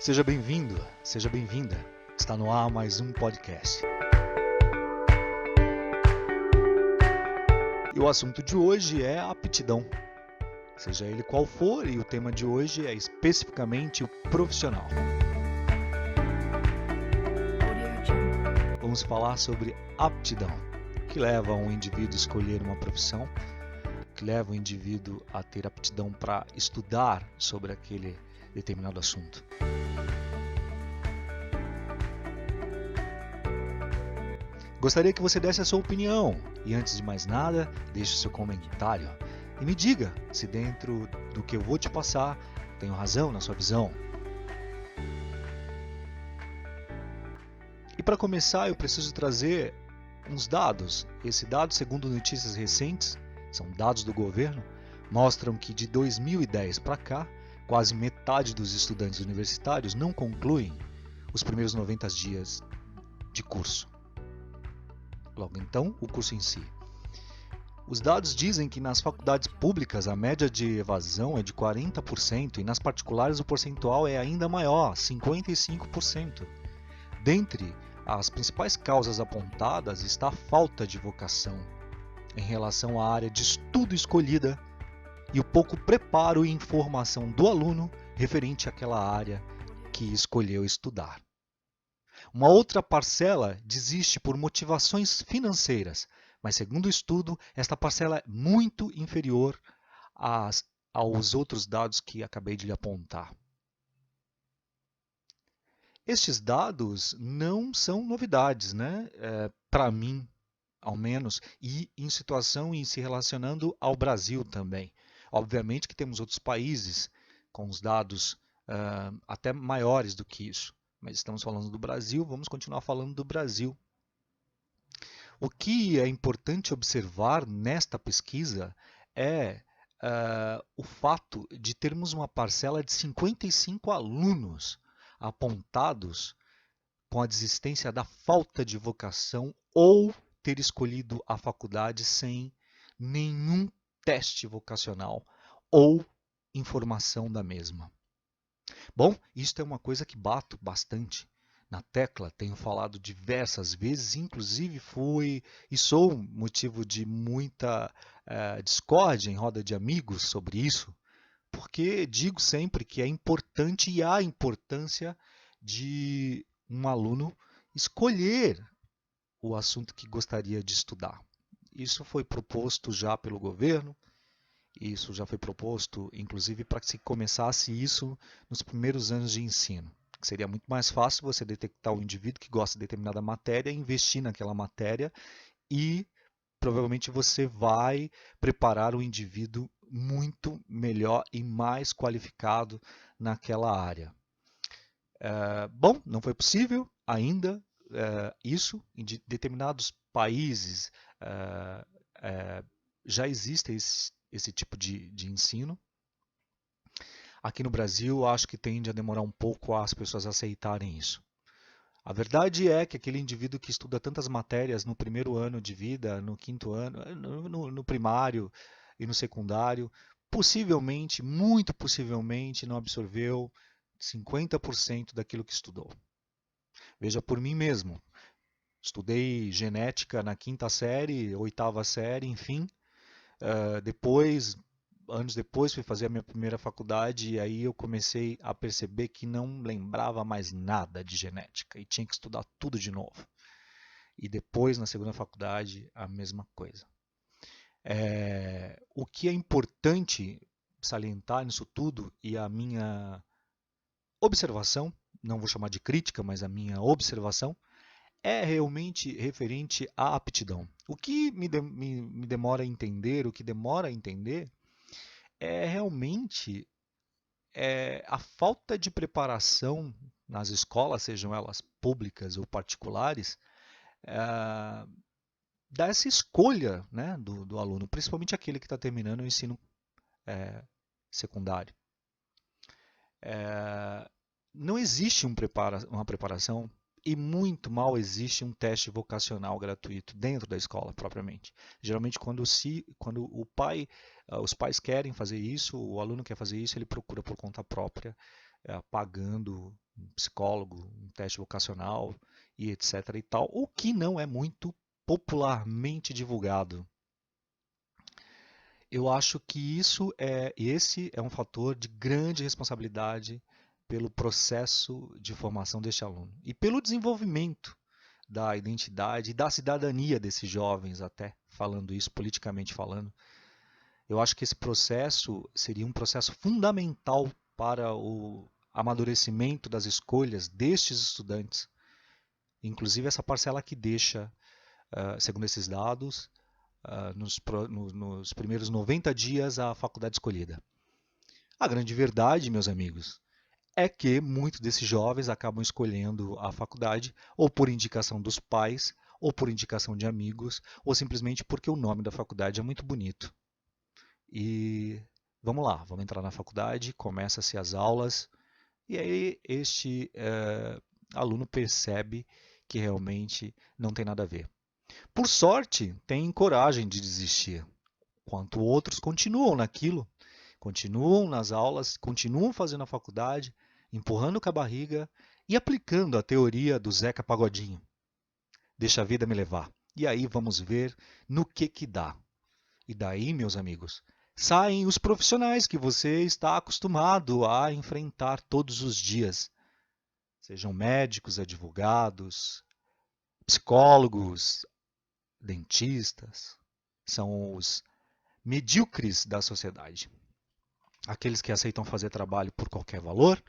Seja bem-vindo, seja bem-vinda. Está no ar mais um podcast. E o assunto de hoje é a aptidão. Seja ele qual for, e o tema de hoje é especificamente o profissional. Vamos falar sobre aptidão, que leva um indivíduo a escolher uma profissão, que leva o indivíduo a ter aptidão para estudar sobre aquele determinado assunto. Gostaria que você desse a sua opinião e, antes de mais nada, deixe o seu comentário e me diga se dentro do que eu vou te passar tenho razão na sua visão. E para começar, eu preciso trazer uns dados. Esse dado, segundo notícias recentes, são dados do governo, mostram que de 2010 para cá, quase metade dos estudantes universitários não concluem os primeiros 90 dias de curso. Logo então, o curso em si. Os dados dizem que nas faculdades públicas a média de evasão é de 40% e nas particulares o percentual é ainda maior, 55%. Dentre as principais causas apontadas está a falta de vocação em relação à área de estudo escolhida e o pouco preparo e informação do aluno referente àquela área que escolheu estudar. Uma outra parcela desiste por motivações financeiras, mas segundo o estudo, esta parcela é muito inferior aos outros dados que acabei de lhe apontar. Estes dados não são novidades, né? Para mim, ao menos, e em situação e se relacionando ao Brasil também. Obviamente que temos outros países com os dados até maiores do que isso. Mas estamos falando do Brasil, vamos continuar falando do Brasil. O que é importante observar nesta pesquisa é o fato de termos uma parcela de 55 alunos apontados com a desistência da falta de vocação ou ter escolhido a faculdade sem nenhum teste vocacional ou informação da mesma. Bom, isto é uma coisa que bato bastante na tecla, tenho falado diversas vezes, inclusive fui e sou motivo de muita discórdia em roda de amigos sobre isso, porque digo sempre que é importante e há importância de um aluno escolher o assunto que gostaria de estudar. Isso foi proposto já pelo governo. Isso já foi proposto, inclusive, para que se começasse isso nos primeiros anos de ensino. Seria muito mais fácil você detectar o indivíduo que gosta de determinada matéria, investir naquela matéria e provavelmente você vai preparar o indivíduo muito melhor e mais qualificado naquela área. Bom, não foi possível ainda isso. Em determinados países já existe esse tipo de ensino. Aqui no Brasil, acho que tende a demorar um pouco as pessoas aceitarem isso. A verdade é que aquele indivíduo que estuda tantas matérias no primeiro ano de vida, no quinto ano, no primário e no secundário, possivelmente, muito possivelmente, não absorveu 50% daquilo que estudou. Veja por mim mesmo. Estudei genética na quinta série, oitava série, enfim. Depois, anos depois, fui fazer a minha primeira faculdade e aí eu comecei a perceber que não lembrava mais nada de genética e tinha que estudar tudo de novo. E depois, na segunda faculdade, a mesma coisa. O que é importante salientar nisso tudo e a minha observação, não vou chamar de crítica, mas a minha observação, é realmente referente à aptidão. O que me demora a entender, o que demora a entender, é realmente a falta de preparação nas escolas, sejam elas públicas ou particulares, dessa escolha, né, do aluno, principalmente aquele que está terminando o ensino secundário. Não existe uma preparação e muito mal existe um teste vocacional gratuito dentro da escola propriamente. Geralmente quando os pais querem fazer isso, o aluno quer fazer isso, ele procura por conta própria, pagando um psicólogo, um teste vocacional e etc. e tal, o que não é muito popularmente divulgado. Eu acho que esse é um fator de grande responsabilidade pelo processo de formação deste aluno e pelo desenvolvimento da identidade e da cidadania desses jovens, até falando isso politicamente falando. Eu acho que esse processo seria um processo fundamental para o amadurecimento das escolhas destes estudantes, inclusive essa parcela que deixa, segundo esses dados, nos primeiros 90 dias a faculdade escolhida. A grande verdade, meus amigos, é que muitos desses jovens acabam escolhendo a faculdade ou por indicação dos pais, ou por indicação de amigos, ou simplesmente porque o nome da faculdade é muito bonito. E vamos lá, vamos entrar na faculdade, começa-se as aulas, e aí este aluno percebe que realmente não tem nada a ver. Por sorte, tem coragem de desistir, enquanto outros continuam naquilo, continuam nas aulas, continuam fazendo a faculdade, empurrando com a barriga e aplicando a teoria do Zeca Pagodinho. Deixa a vida me levar. E aí vamos ver no que dá. E daí, meus amigos, saem os profissionais que você está acostumado a enfrentar todos os dias. Sejam médicos, advogados, psicólogos, dentistas. São os medíocres da sociedade. Aqueles que aceitam fazer trabalho por qualquer valor,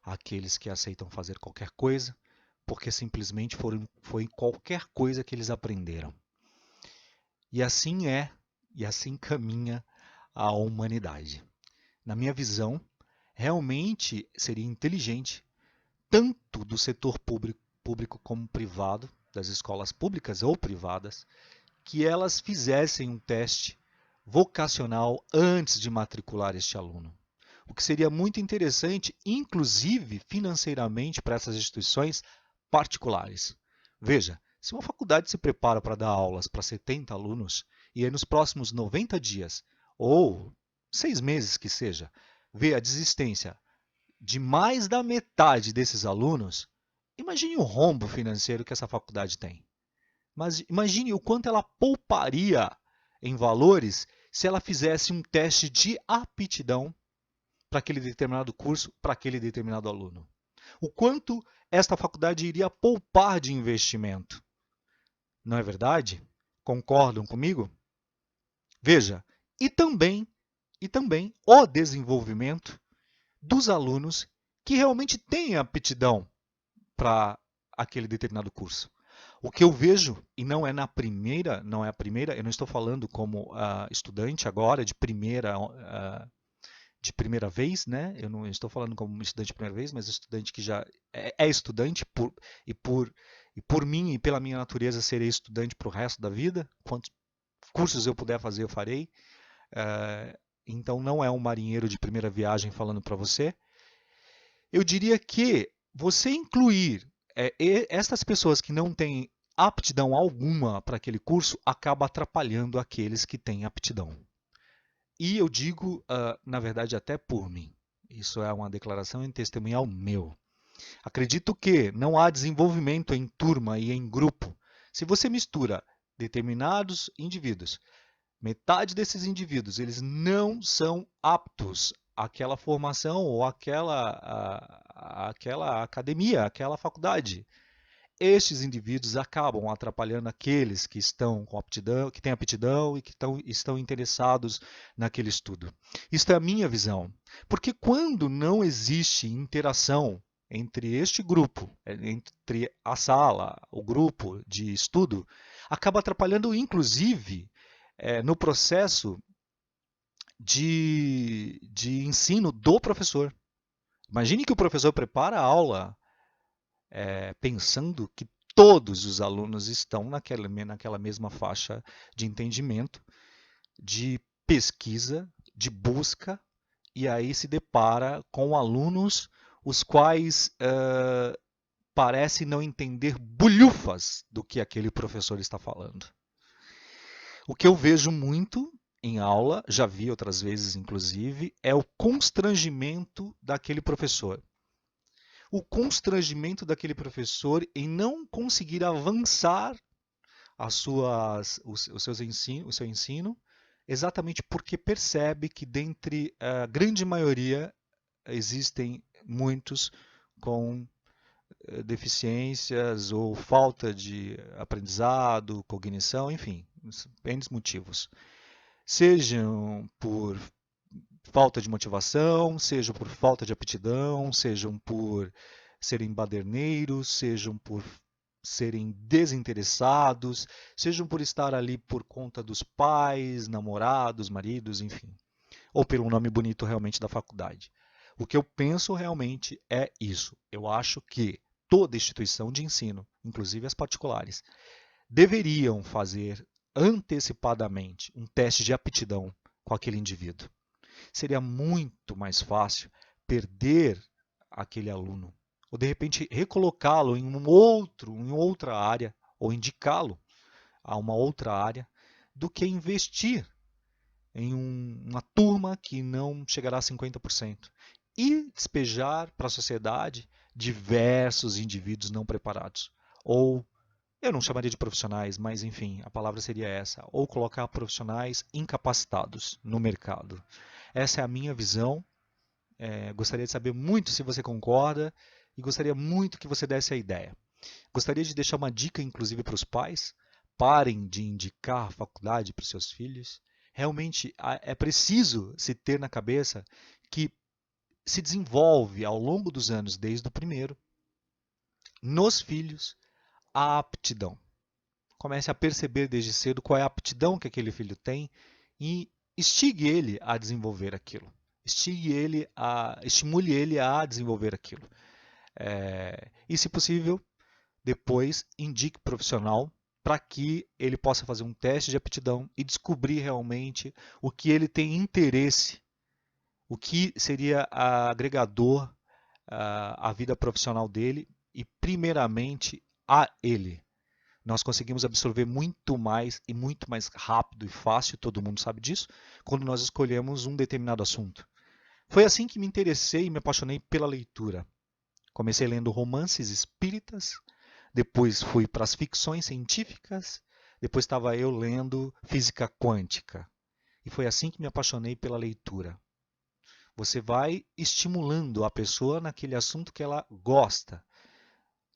aqueles que aceitam fazer qualquer coisa, porque simplesmente foi qualquer coisa que eles aprenderam. E assim é, e assim caminha a humanidade. Na minha visão, realmente seria inteligente, tanto do setor público como privado, das escolas públicas ou privadas, que elas fizessem um teste vocacional antes de matricular este aluno. O que seria muito interessante, inclusive financeiramente, para essas instituições particulares. Veja, se uma faculdade se prepara para dar aulas para 70 alunos e aí nos próximos 90 dias, ou 6 meses que seja, vê a desistência de mais da metade desses alunos, imagine o rombo financeiro que essa faculdade tem. Mas imagine o quanto ela pouparia em valores se ela fizesse um teste de aptidão para aquele determinado curso, para aquele determinado aluno. O quanto esta faculdade iria poupar de investimento. Não é verdade? Concordam comigo? Veja, e também, e também o desenvolvimento dos alunos que realmente têm aptidão para aquele determinado curso. O que eu vejo, e não é na primeira, não é a primeira, eu não estou falando como estudante agora de primeira vez, né? Eu não estou falando como estudante de primeira vez, mas estudante que já é estudante e, por, e por mim e pela minha natureza serei estudante para o resto da vida. Quantos cursos eu puder fazer, eu farei. Então não é um marinheiro de primeira viagem falando para você. Eu diria que você incluir essas pessoas que não têm aptidão alguma para aquele curso acaba atrapalhando aqueles que têm aptidão. E eu digo, na verdade, até por mim. Isso é uma declaração em testemunhal meu. Acredito que não há desenvolvimento em turma e em grupo se você mistura determinados indivíduos. Metade desses indivíduos eles não são aptos àquela formação ou àquela academia, àquela faculdade. Estes indivíduos acabam atrapalhando aqueles que estão com aptidão, que têm aptidão e que estão interessados naquele estudo. Isto é a minha visão. Porque quando não existe interação entre este grupo, entre a sala, o grupo de estudo, acaba atrapalhando inclusive no processo de ensino do professor. Imagine que o professor prepara a aula pensando que todos os alunos estão naquela mesma faixa de entendimento, de pesquisa, de busca, e aí se depara com alunos os quais parecem não entender bulhufas do que aquele professor está falando. O que eu vejo muito em aula, já vi outras vezes inclusive, é o constrangimento daquele professor. o constrangimento daquele professor em não conseguir avançar o seu ensino, exatamente porque percebe que dentre a grande maioria existem muitos com deficiências ou falta de aprendizado, cognição, enfim, N motivos. Sejam por falta de motivação, sejam por falta de aptidão, sejam por serem baderneiros, sejam por serem desinteressados, sejam por estar ali por conta dos pais, namorados, maridos, enfim, ou pelo nome bonito realmente da faculdade. O que eu penso realmente é isso. Eu acho que toda instituição de ensino, inclusive as particulares, deveriam fazer antecipadamente um teste de aptidão com aquele indivíduo. Seria muito mais fácil perder aquele aluno, ou de repente recolocá-lo em outra área, ou indicá-lo a uma outra área, do que investir em uma turma que não chegará a 50% e despejar para a sociedade diversos indivíduos não preparados. Ou, eu não chamaria de profissionais, mas enfim, a palavra seria essa, ou colocar profissionais incapacitados no mercado. Essa é a minha visão. Gostaria de saber muito se você concorda e gostaria muito que você desse a ideia. Gostaria de deixar uma dica, inclusive, para os pais. Parem de indicar a faculdade para os seus filhos. Realmente é preciso se ter na cabeça que se desenvolve ao longo dos anos, desde o primeiro, nos filhos, a aptidão. Comece a perceber desde cedo qual é a aptidão que aquele filho tem e instigue ele a desenvolver aquilo. Estimule ele a desenvolver aquilo. E, se possível, depois indique profissional para que ele possa fazer um teste de aptidão e descobrir realmente o que ele tem interesse, o que seria agregador à vida profissional dele e, primeiramente, a ele. Nós conseguimos absorver muito mais e muito mais rápido e fácil, todo mundo sabe disso, quando nós escolhemos um determinado assunto. Foi assim que me interessei e me apaixonei pela leitura. Comecei lendo romances espíritas, depois fui para as ficções científicas, depois estava eu lendo física quântica. E foi assim que me apaixonei pela leitura. Você vai estimulando a pessoa naquele assunto que ela gosta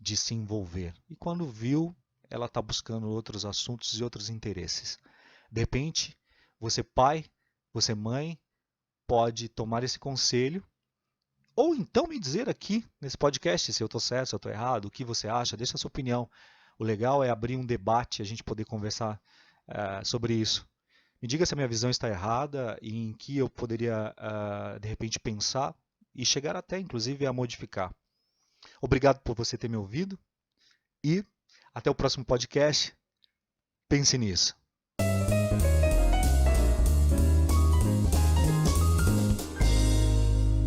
de se envolver. E quando viu, ela está buscando outros assuntos e outros interesses. De repente, você pai, você mãe, pode tomar esse conselho ou então me dizer aqui nesse podcast se eu estou certo, se eu estou errado, o que você acha, deixa a sua opinião. O legal é abrir um debate, a gente poder conversar sobre isso. Me diga se a minha visão está errada e em que eu poderia, de repente, pensar e chegar até, inclusive, a modificar. Obrigado por você ter me ouvido e até o próximo podcast. Pense nisso.